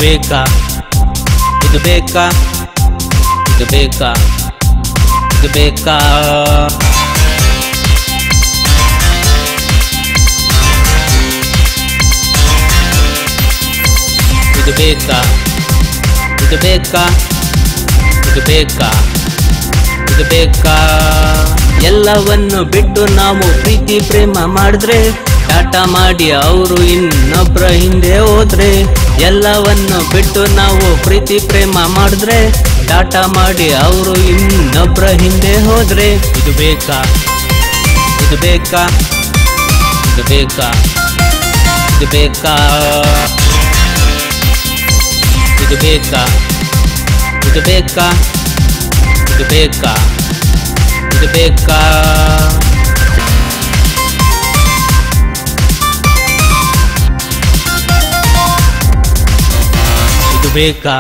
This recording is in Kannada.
ಬೇಕಾ ಇದು ಬೇಕಾ ಇದು ಬೇಕಾ ಇದು ಬೇಕಾ ಇದು ಬೇಕಾ ಇದು ಬೇಕಾ ಇದು ಬೇಕಾ ಇದು ಬೇಕಾ ಎಲ್ಲವನ್ನು ಬಿಟ್ಟು ನಾವು ಪ್ರೀತಿ ಪ್ರೇಮ ಮಾಡಿದ್ರೆ ಟಾಟಾ ಮಾಡಿ ಅವರು ಇನ್ನೊಬ್ಬರ ಹಿಂದೆ ಹೋದ್ರೆ ಎಲ್ಲವನ್ನು ಬಿಟ್ಟು ನಾವು ಪ್ರೀತಿ ಪ್ರೇಮ ಮಾಡಿದ್ರೆ ಟಾಟಾ ಮಾಡಿ ಅವರು ಇನ್ನೊಬ್ಬರ ಹಿಂದೆ ಹೋದ್ರೆ ಇದು ಬೇಕಾ ಇದು ಬೇಕಾ ಇದು ಬೇಕಾ ಇದು ಬೇಕಾ ಇದು ಬೇಕಾ ಇದು ಬೇಕಾ ಇದು ಬೇಕಾ ಇದು ಬೇಕಾ ಇದು ಬೇಕಾ